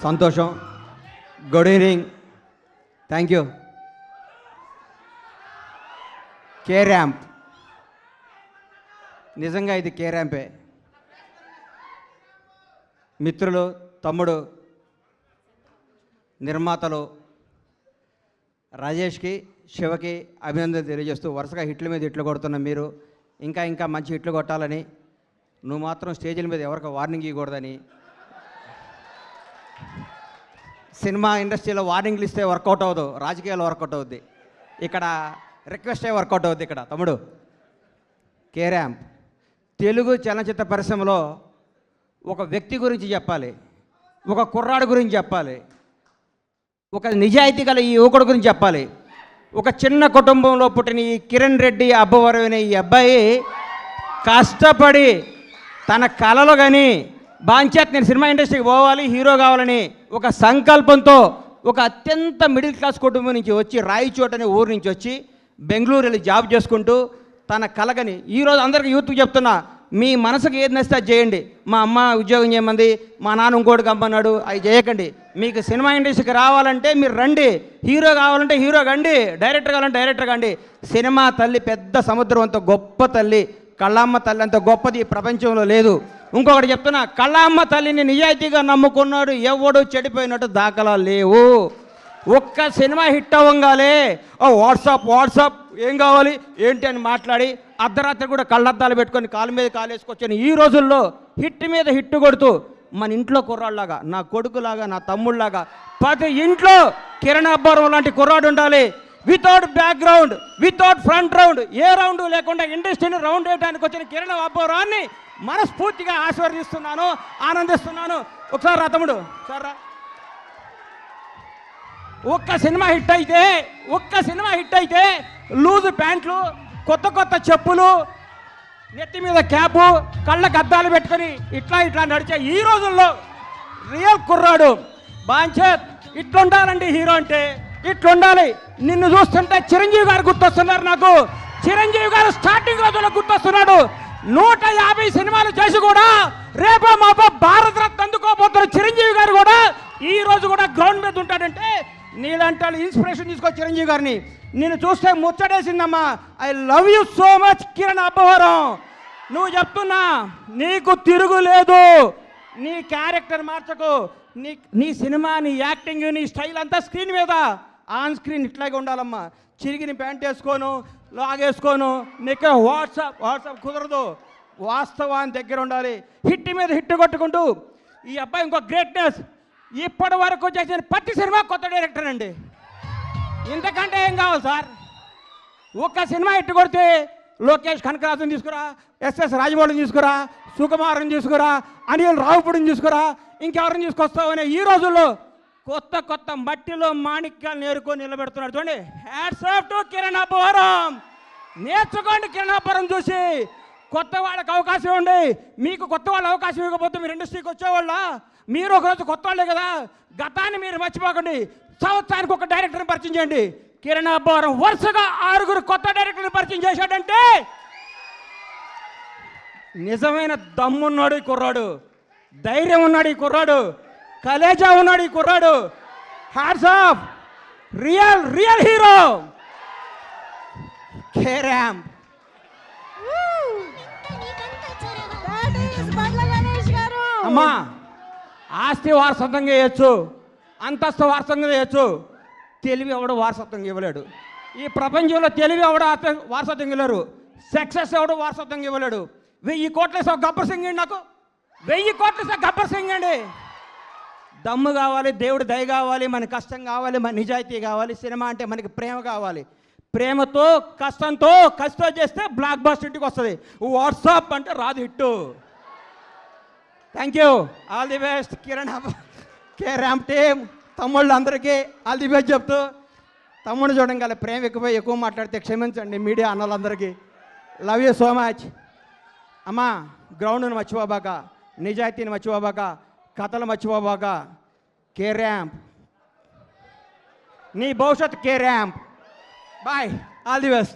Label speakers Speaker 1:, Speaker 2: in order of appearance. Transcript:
Speaker 1: సంతోషం. Good evening. Thank you. K ramp, నిజంగా ఇది కే ర్యాంపే. మిత్రులు, తమ్ముడు, నిర్మాతలు రాజేష్కి, శివకి అభినందనలు తెలియజేస్తూ, వరుసగా హిట్ల మీద హిట్లు కొడుతున్న మీరు ఇంకా ఇంకా మంచి హిట్లు కొట్టాలని, నువ్వు మాత్రం స్టేజీల మీద ఎవరికి వార్నింగ్ ఇవ్వకూడదని, సినిమా ఇండస్ట్రీలో వార్నింగ్లు ఇస్తే వర్కౌట్ అవ్వదు, రాజకీయాల్లో వర్కౌట్ అవుద్ది, ఇక్కడ రిక్వెస్టే వర్కౌట్ అవుద్ది. ఇక్కడ తమ్ముడు కే ర్యాంప్ తెలుగు చలనచిత్ర పరిశ్రమలో ఒక వ్యక్తి గురించి చెప్పాలి, ఒక కుర్రాడు గురించి చెప్పాలి, ఒక నిజాయితీ గల ఈ యువకుడు గురించి చెప్పాలి. ఒక చిన్న కుటుంబంలో పుట్టిన ఈ కిరణ్ రెడ్డి అబ్బవరం అనే ఈ అబ్బాయి కష్టపడి తన కళలు కానీ బాంచేత నేను సినిమా ఇండస్ట్రీకి పోవాలి, హీరో కావాలని ఒక సంకల్పంతో ఒక అత్యంత మిడిల్ క్లాస్ కుటుంబం నుంచి వచ్చి, రాయచోట్ అనే ఊరు నుంచి వచ్చి బెంగళూరు వెళ్ళి జాబ్ చేసుకుంటూ తన కలగని ఈరోజు అందరికీ యూత్కి చెప్తున్నా, మీ మనసుకు ఏది నచ్చితే అది చేయండి. మా అమ్మ ఉద్యోగం చేయమంది, మా నాన్న ఇంకోటి కమ్మన్నాడు, అవి చేయకండి. మీకు సినిమా ఇండస్ట్రీకి రావాలంటే మీరు రండి, హీరో కావాలంటే హీరో కండి, డైరెక్టర్ కావాలంటే డైరెక్టర్ కండి. సినిమా తల్లి పెద్ద సముద్రం అంత గొప్ప తల్లి, కళ్ళమ్మ తల్లి అంత గొప్పది ఈ ప్రపంచంలో లేదు. ఇంకొకటి చెప్తున్నా, కళ్ళమ్మ తల్లిని నిజాయితీగా నమ్ముకున్నాడు ఎవడు చెడిపోయినట్టు దాఖలా లేవు. ఒక్క సినిమా హిట్ అవ్వగానే వాట్సాప్ ఏం కావాలి ఏంటి అని మాట్లాడి అర్ధరాత్రి కూడా కళ్ళద్దాలు పెట్టుకొని కాలు మీద కాలేసుకొచ్చాను. ఈ రోజుల్లో హిట్ మీద హిట్ కొడుతూ మన ఇంట్లో కుర్రాళ్ళలాగా, నా కొడుకులాగా, నా తమ్ముళ్ళలాగా ప్రతి ఇంట్లో కిరణ్ అబ్బవరం లాంటి కుర్రాడు ఉండాలి. Without background, without front round, ఏ రౌండ్ లేకుండా ఇండస్ట్రీని రౌండ్ వేయడానికి వచ్చిన కిరణ్ అబ్బవరాన్ని మనస్ఫూర్తిగా ఆశీర్వదిస్తున్నాను, ఆనందిస్తున్నాను. ఒకసారి రా తమ్ముడు, సార్ రా. ఒక్క సినిమా హిట్ అయితే లూజు ప్యాంట్లు, కొత్త చెప్పులు, నెత్తి మీద క్యాపు, కళ్ళకు అద్దాలు పెట్టుకొని ఇట్లా నడిచే ఈ రోజుల్లో రియల్ కుర్రాడు బాంచేత్ ఇట్లుండాలండి. హీరో అంటే ఇట్లుండాలి. నిన్ను చూస్తుంటే చిరంజీవి గారు గుర్తొస్తున్నారు నాకు. చిరంజీవి గారు స్టార్టింగ్ రోజుల్లో గుర్తొస్తున్నాడు. 150 సినిమాలు చేసి కూడా రేపో మాపో భారత రత్న అందుకోబోతున్న చిరంజీవి గారు కూడా ఈ రోజు కూడా గ్రౌండ్ మీద ఉంటాడంటే నీలాంటి ఇన్స్పిరేషన్ తీసుకో చిరంజీవి గారిని. నేను చూస్తే ముచ్చటేసిందమ్మా. I love you so much Kiran Abbavaram. నువ్వు చెప్తున్నా, నీకు తిరుగులేదు. నీ క్యారెక్టర్ మార్చకు. నీ సినిమా, నీ యాక్టింగ్, నీ స్టైల్ అంతా స్క్రీన్ మీద, ఆన్ స్క్రీన్ ఇట్లాగే ఉండాలమ్మా. చిరిగిన ప్యాంట్ వేసుకోను, లాగేసుకోను, నీకు వాట్సాప్ కుదరదు. వాస్తవాన్ని దగ్గర ఉండాలి. హిట్ మీద హిట్ కొట్టుకుంటూ ఈ అబ్బాయి ఇంకో గ్రేట్నెస్. ఇప్పటి వరకు చేసిన ప్రతి సినిమా కొత్త డైరెక్టర్ అండి. ఇంతకంటే ఏం కావాలి సార్? ఒక్క సినిమా హిట్ కొడితే లోకేష్ కనకరాజుని తీసుకురా, ఎస్ఎస్ రాజమౌళిని తీసుకురా, సుకుమార్ని తీసుకురా, అనిల్ రావుపూడిని తీసుకురా, ఇంకెవరిని తీసుకొస్తావనే ఈ రోజుల్లో కొత్త మట్టిలో మాణిక్యాలు నేర్కొని నిలబెడుతున్నాడు. చూడండి, hats off to Kiran Abbavaram. నేర్చుకోండి కిరణ్ అబ్బవరం చూసి. కొత్త వాళ్ళకి అవకాశం ఇవ్వండి. మీకు కొత్త వాళ్ళు అవకాశం ఇవ్వకపోతే మీరు ఇండస్ట్రీకి వచ్చేవాళ్ళ? మీరు ఒకరోజు కొత్త వాళ్ళే కదా. గతాన్ని మీరు మర్చిపోకండి. సంవత్సరానికి ఒక డైరెక్టర్ని పరిచయం చేయండి. కిరణ్ అబ్బవరం వరుసగా 6 కొత్త డైరెక్టర్ని పరిచయం చేశాడంటే నిజమైన దమ్మున్నాడు ఈ కుర్రాడు, ధైర్యం ఉన్నాడు ఈ కుర్రాడు, కలేజా ఉన్నాడు ఈ కుర్రాడు. Hats off, real hero K ramp. అమ్మా, ఆస్తి వారసత్వంగా చేయొచ్చు, అంతస్తు వారసత్వంగా చేయొచ్చు, తెలివి ఎవడు వారసత్వంగా ఇవ్వలేడు. ఈ ప్రపంచంలో తెలివి ఎవడు వారసత్వంగా ఇవ్వలేరు. సక్సెస్ ఎవడు వారసత్వంగా ఇవ్వలేడు. 1000 కోట్ల గబ్బర్ సింగ్ అండి. నాకు 1000 కోట్ల గబ్బర్ సింగ్ అండి. దమ్ము కావాలి, దేవుడి దయ కావాలి, మన కష్టం కావాలి, మన నిజాయితీ కావాలి. సినిమా అంటే మనకి ప్రేమ కావాలి. ప్రేమతో కష్టంతో చేస్తే బ్లాక్ బస్టర్ ఇంటికి వస్తుంది. వాట్సాప్ అంటే రాదు hit. Thank you. All the best Kiran K ramp team. తమ్ముళ్ళు అందరికీ ఆల్ ది బెస్ట్ చెప్తూ, తమ్ముడు చూడంగానే ప్రేమ ఎక్కువ మాట్లాడితే క్షమించండి మీడియా అన్నలందరికీ. Love you so much. అమ్మా, గ్రౌండ్ను మర్చిపోబాక, నిజాయితీని మర్చిపోబాక, కథలు మర్చిపోబాక. కే ర్యాంప్, నీ భవిష్యత్ K ramp. Bye, all the best.